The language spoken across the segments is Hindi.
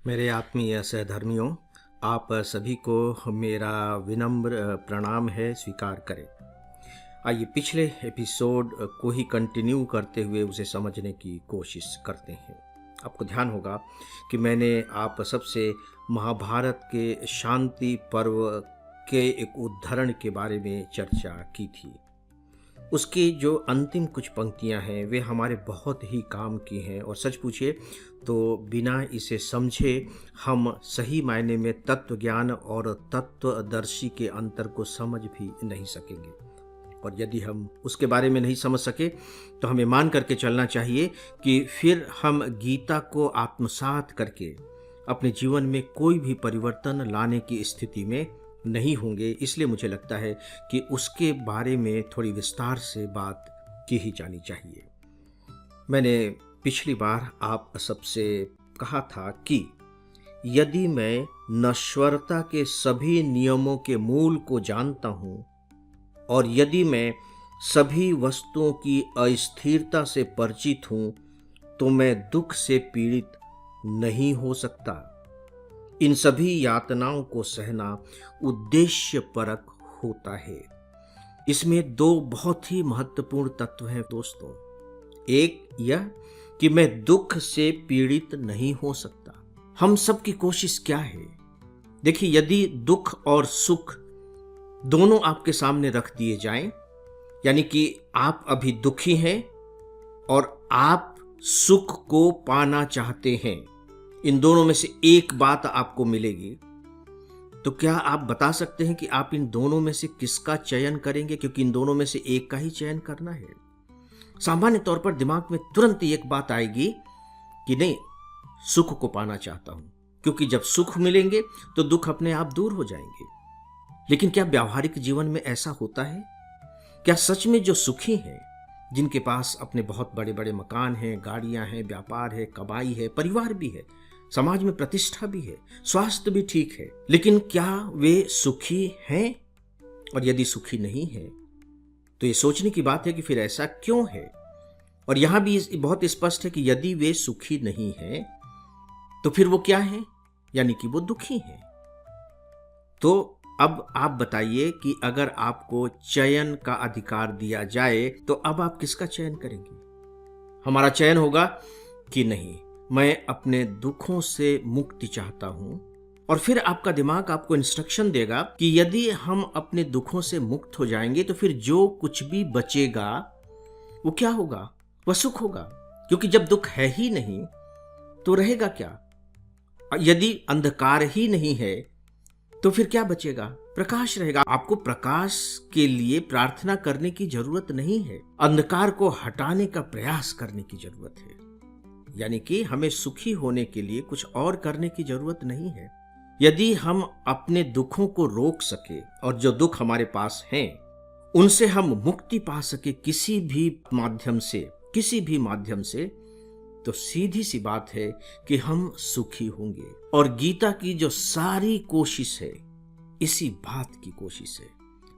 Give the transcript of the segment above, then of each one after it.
मेरे आत्मीय सहधर्मियों, आप सभी को मेरा विनम्र प्रणाम है, स्वीकार करें। आइए पिछले एपिसोड को ही कंटिन्यू करते हुए उसे समझने की कोशिश करते हैं। आपको ध्यान होगा कि मैंने आप सबसे महाभारत के शांति पर्व के एक उद्धरण के बारे में चर्चा की थी। उसकी जो अंतिम कुछ पंक्तियां हैं वे हमारे बहुत ही काम की हैं और सच पूछिए तो बिना इसे समझे हम सही मायने में तत्व ज्ञान और तत्वदर्शी के अंतर को समझ भी नहीं सकेंगे। और यदि हम उसके बारे में नहीं समझ सके तो हमें मान करके चलना चाहिए कि फिर हम गीता को आत्मसात करके अपने जीवन में कोई भी परिवर्तन लाने की स्थिति में नहीं होंगे। इसलिए मुझे लगता है कि उसके बारे में थोड़ी विस्तार से बात की ही जानी चाहिए। मैंने पिछली बार आप सबसे कहा था कि यदि मैं नश्वरता के सभी नियमों के मूल को जानता हूं और यदि मैं सभी वस्तुओं की अस्थिरता से परिचित हूं तो मैं दुख से पीड़ित नहीं हो सकता। इन सभी यातनाओं को सहना उद्देश्यपरक होता है। इसमें दो बहुत ही महत्वपूर्ण तत्व हैं दोस्तों। एक यह कि मैं दुख से पीड़ित नहीं हो सकता। हम सब की कोशिश क्या है? देखिए, यदि दुख और सुख दोनों आपके सामने रख दिए जाएं, यानी कि आप अभी दुखी हैं और आप सुख को पाना चाहते हैं, इन दोनों में से एक बात आपको मिलेगी, तो क्या आप बता सकते हैं कि आप इन दोनों में से किसका चयन करेंगे? क्योंकि इन दोनों में से एक का ही चयन करना है। सामान्य तौर पर दिमाग में तुरंत एक बात आएगी कि नहीं, सुख को पाना चाहता हूं, क्योंकि जब सुख मिलेंगे तो दुख अपने आप दूर हो जाएंगे। लेकिन क्या व्यावहारिक जीवन में ऐसा होता है? क्या सच में जो सुखी हैं, जिनके पास अपने बहुत बड़े बड़े मकान हैं, गाड़ियां हैं, व्यापार है, कमाई है, परिवार भी है, समाज में प्रतिष्ठा भी है, स्वास्थ्य भी ठीक है, लेकिन क्या वे सुखी हैं? और यदि सुखी नहीं है तो ये सोचने की बात है कि फिर ऐसा क्यों है। और यहां भी बहुत स्पष्ट है कि यदि वे सुखी नहीं हैं तो फिर वो क्या है? यानी कि वो दुखी हैं। तो अब आप बताइए कि अगर आपको चयन का अधिकार दिया जाए तो अब आप किसका चयन करेंगे? हमारा चयन होगा कि नहीं, मैं अपने दुखों से मुक्ति चाहता हूं। और फिर आपका दिमाग आपको इंस्ट्रक्शन देगा कि यदि हम अपने दुखों से मुक्त हो जाएंगे तो फिर जो कुछ भी बचेगा वो क्या होगा? वह सुख होगा। क्योंकि जब दुख है ही नहीं तो रहेगा क्या? यदि अंधकार ही नहीं है तो फिर क्या बचेगा? प्रकाश रहेगा। आपको प्रकाश के लिए प्रार्थना करने की जरूरत नहीं है, अंधकार को हटाने का प्रयास करने की जरूरत है। यानी कि हमें सुखी होने के लिए कुछ और करने की जरूरत नहीं है। यदि हम अपने दुखों को रोक सके और जो दुख हमारे पास हैं उनसे हम मुक्ति पा सके किसी भी माध्यम से, तो सीधी सी बात है कि हम सुखी होंगे। और गीता की जो सारी कोशिश है इसी बात की कोशिश है।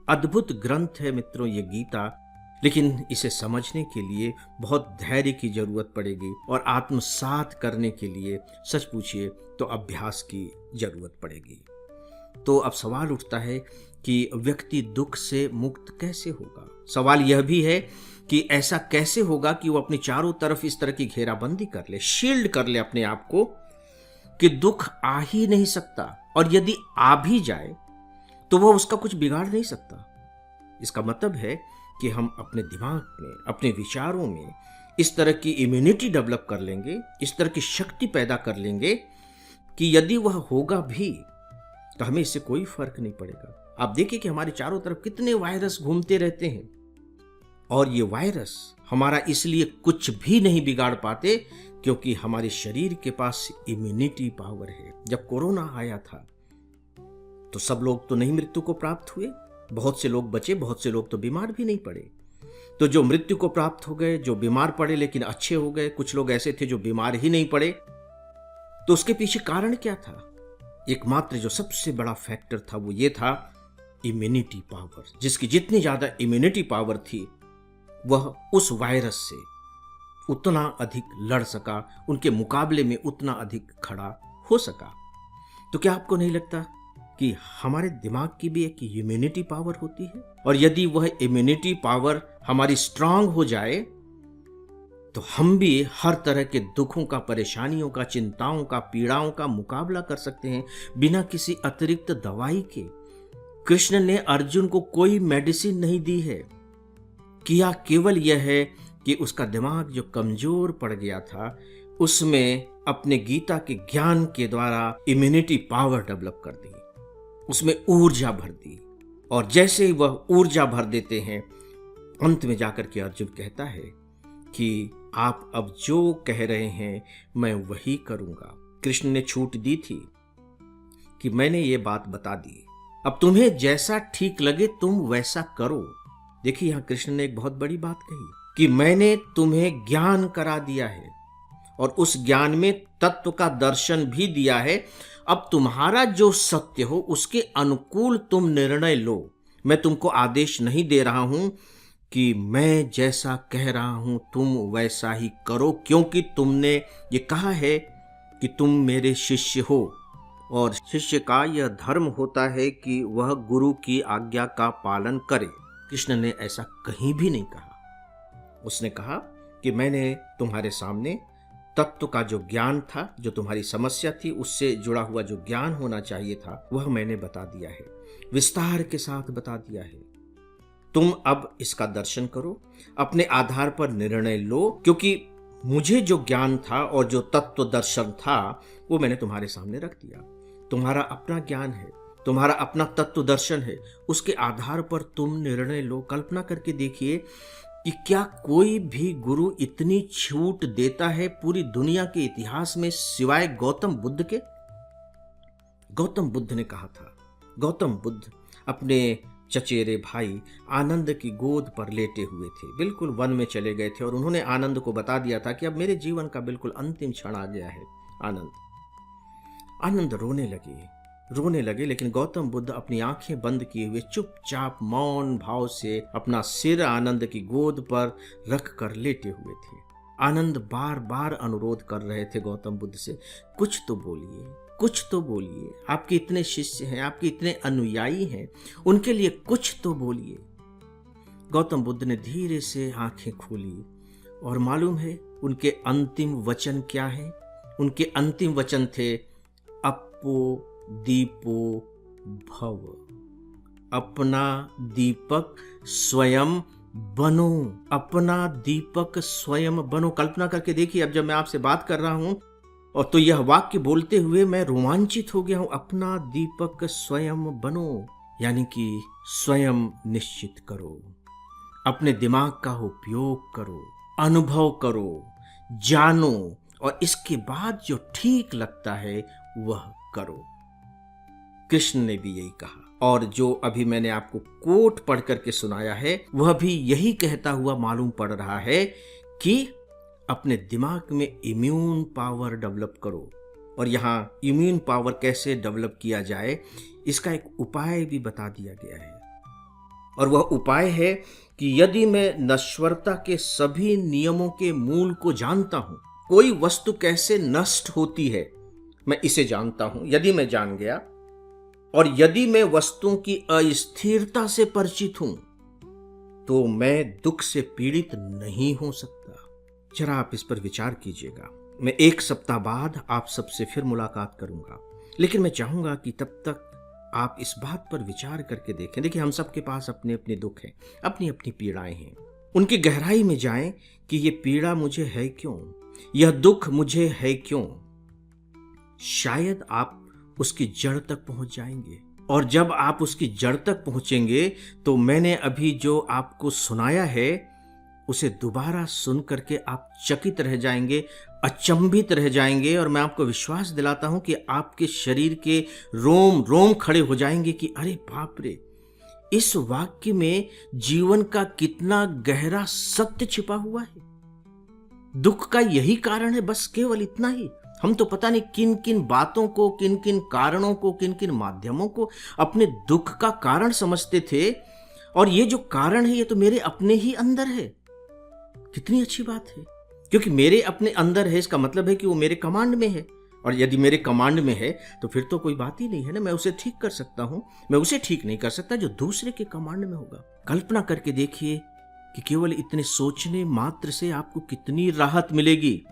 अद्भुत ग्रंथ है मित्रों ये गीता, लेकिन इसे समझने के लिए बहुत धैर्य की जरूरत पड़ेगी और आत्मसात करने के लिए सच पूछिए तो अभ्यास की जरूरत पड़ेगी। तो अब सवाल उठता है कि व्यक्ति दुख से मुक्त कैसे होगा? सवाल यह भी है कि ऐसा कैसे होगा कि वो अपनी चारों तरफ इस तरह की घेराबंदी कर ले, शील्ड कर ले अपने आप को कि दुख आ ही नहीं सकता, और यदि आ भी जाए तो वह उसका कुछ बिगाड़ नहीं सकता। इसका मतलब है कि हम अपने दिमाग में, अपने विचारों में इस तरह की इम्यूनिटी डेवलप कर लेंगे, इस तरह की शक्ति पैदा कर लेंगे कि यदि वह होगा भी तो हमें इससे कोई फर्क नहीं पड़ेगा। आप देखिए कि हमारे चारों तरफ कितने वायरस घूमते रहते हैं, और ये वायरस हमारा इसलिए कुछ भी नहीं बिगाड़ पाते क्योंकि हमारे शरीर के पास इम्यूनिटी पावर है। जब कोरोना आया था तो सब लोग तो नहीं मृत्यु को प्राप्त हुए, बहुत से लोग बचे, बहुत से लोग तो बीमार भी नहीं पड़े। तो जो मृत्यु को प्राप्त हो गए, जो बीमार पड़े लेकिन अच्छे हो गए, कुछ लोग ऐसे थे जो बीमार ही नहीं पड़े, तो उसके पीछे कारण क्या था? एकमात्र जो सबसे बड़ा फैक्टर था वो ये था इम्यूनिटी पावर। जिसकी जितनी ज्यादा इम्यूनिटी पावर थी वह उस वायरस से उतना अधिक लड़ सका, उनके मुकाबले में उतना अधिक खड़ा हो सका। तो क्या आपको नहीं लगता कि हमारे दिमाग की भी एक इम्यूनिटी पावर होती है, और यदि वह इम्यूनिटी पावर हमारी स्ट्रांग हो जाए तो हम भी हर तरह के दुखों का, परेशानियों का, चिंताओं का, पीड़ाओं का मुकाबला कर सकते हैं बिना किसी अतिरिक्त दवाई के। कृष्ण ने अर्जुन को कोई मेडिसिन नहीं दी है, किया केवल यह है कि उसका दिमाग जो कमजोर पड़ गया था उसमें अपने गीता के ज्ञान के द्वारा इम्यूनिटी पावर डेवलप कर दी, उसमें ऊर्जा भर दी। और जैसे ही वह ऊर्जा भर देते हैं, अंत में जाकर के अर्जुन कहता है कि आप अब जो कह रहे हैं मैं वही करूंगा। कृष्ण ने छूट दी थी कि मैंने ये बात बता दी, अब तुम्हें जैसा ठीक लगे तुम वैसा करो। देखिए, यहां कृष्ण ने एक बहुत बड़ी बात कही कि मैंने तुम्हें ज्ञान करा दिया है और उस ज्ञान में तत्व का दर्शन भी दिया है। अब तुम्हारा जो सत्य हो उसके अनुकूल तुम निर्णय लो। मैं तुमको आदेश नहीं दे रहा हूं कि मैं जैसा कह रहा हूं तुम वैसा ही करो, क्योंकि तुमने ये कहा है कि तुम मेरे शिष्य हो, और शिष्य का यह धर्म होता है कि वह गुरु की आज्ञा का पालन करे। कृष्ण ने ऐसा कहीं भी नहीं कहा। उसने कहा कि मैंने तुम्हारे सामने तत्व का जो ज्ञान था, जो तुम्हारी समस्या थी उससे जुड़ा हुआ जो ज्ञान होना चाहिए था, वह मैंने बता दिया है, विस्तार के साथ बता दिया है। तुम अब इसका दर्शन करो, अपने आधार पर निर्णय लो, क्योंकि मुझे जो ज्ञान था और जो तत्व दर्शन था वो मैंने तुम्हारे सामने रख दिया। तुम्हारा अपना ज्ञान है, तुम्हारा अपना तत्व दर्शन है, उसके आधार पर तुम निर्णय लो। कल्पना करके देखिए कि क्या कोई भी गुरु इतनी छूट देता है पूरी दुनिया के इतिहास में सिवाय गौतम बुद्ध के? गौतम बुद्ध ने कहा था, गौतम बुद्ध अपने चचेरे भाई आनंद की गोद पर लेटे हुए थे, बिल्कुल वन में चले गए थे और उन्होंने आनंद को बता दिया था कि अब मेरे जीवन का बिल्कुल अंतिम क्षण आ गया है। आनंद रोने लगे, लेकिन गौतम बुद्ध अपनी आंखें बंद किए हुए चुपचाप मौन भाव से अपना सिर आनंद की गोद पर रख कर लेटे हुए थे। आनंद बार बार अनुरोध कर रहे थे गौतम बुद्ध से, कुछ तो बोलिए, कुछ तो बोलिए, आपके इतने शिष्य हैं, आपके इतने अनुयायी हैं, उनके लिए कुछ तो बोलिए। गौतम बुद्ध ने धीरे से आंखें खोली और मालूम है उनके अंतिम वचन क्या हैं? उनके अंतिम वचन थे, अपो दीपो भव, अपना दीपक स्वयं बनो, अपना दीपक स्वयं बनो। कल्पना करके देखिए, अब जब मैं आपसे बात कर रहा हूं और तो यह वाक्य बोलते हुए मैं रोमांचित हो गया हूं, अपना दीपक स्वयं बनो, यानी कि स्वयं निश्चित करो, अपने दिमाग का उपयोग करो, अनुभव करो, जानो और इसके बाद जो ठीक लगता है वह करो। कृष्ण ने भी यही कहा और जो अभी मैंने आपको कोट पढ़ करके सुनाया है वह भी यही कहता हुआ मालूम पड़ रहा है कि अपने दिमाग में इम्यून पावर डेवलप करो। और यहाँ इम्यून पावर कैसे डेवलप किया जाए इसका एक उपाय भी बता दिया गया है, और वह उपाय है कि यदि मैं नश्वरता के सभी नियमों के मूल को जानता हूं, कोई वस्तु कैसे नष्ट होती है मैं इसे जानता हूं, यदि मैं जान गया, और यदि मैं वस्तुओं की अस्थिरता से परिचित हूं तो मैं दुख से पीड़ित नहीं हो सकता। जरा आप इस पर विचार कीजिएगा। मैं 1 सप्ताह बाद आप सबसे फिर मुलाकात करूंगा, लेकिन मैं चाहूंगा कि तब तक आप इस बात पर विचार करके देखें। देखिए, हम सबके पास अपने अपने दुख हैं, अपनी अपनी पीड़ाएं हैं। उनकी गहराई में जाएं कि ये पीड़ा मुझे है क्यों, यह दुख मुझे है क्यों। शायद आप उसकी जड़ तक पहुंच जाएंगे, और जब आप उसकी जड़ तक पहुंचेंगे तो मैंने अभी जो आपको सुनाया है उसे दोबारा सुन करके आप चकित रह जाएंगे, अचंभित रह जाएंगे, और मैं आपको विश्वास दिलाता हूं कि आपके शरीर के रोम रोम खड़े हो जाएंगे कि अरे बाप रे, इस वाक्य में जीवन का कितना गहरा सत्य छिपा हुआ है। दुख का यही कारण है, बस केवल इतना ही। हम तो पता नहीं किन किन बातों को, किन किन कारणों को, किन किन माध्यमों को अपने दुख का कारण समझते थे, और ये जो कारण है ये तो मेरे अपने ही अंदर है। कितनी अच्छी बात है, क्योंकि मेरे अपने अंदर है इसका मतलब है कि वो मेरे कमांड में है, और यदि मेरे कमांड में है तो फिर तो कोई बात ही नहीं है ना, मैं उसे ठीक कर सकता हूं। मैं उसे ठीक नहीं कर सकता जो दूसरे के कमांड में होगा। कल्पना करके देखिए कि केवल इतने सोचने मात्र से आपको कितनी राहत मिलेगी।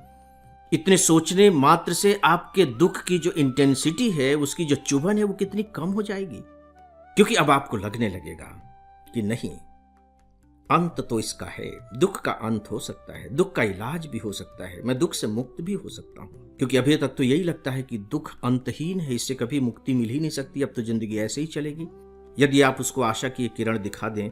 इतने सोचने मात्र से आपके दुख की जो इंटेंसिटी है, उसकी जो चुभन है, वो कितनी कम हो जाएगी। क्योंकि अब आपको लगने लगेगा कि नहीं, अंत तो इसका है। दुख का अंत हो सकता है, दुख का इलाज भी हो सकता है, मैं दुख से मुक्त भी हो सकता हूं। क्योंकि अभी तक तो यही लगता है कि दुख अंतहीन है, इससे कभी मुक्ति मिल ही नहीं सकती, अब तो जिंदगी ऐसे ही चलेगी। यदि आप उसको आशा की एक किरण दिखा दें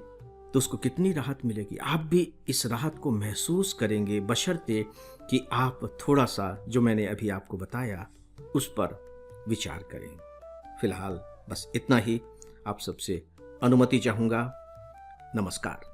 तो उसको कितनी राहत मिलेगी। आप भी इस राहत को महसूस करेंगे, बशर्ते कि आप थोड़ा सा जो मैंने अभी आपको बताया उस पर विचार करें। फिलहाल बस इतना ही आप सबसे अनुमति चाहूंगा। नमस्कार।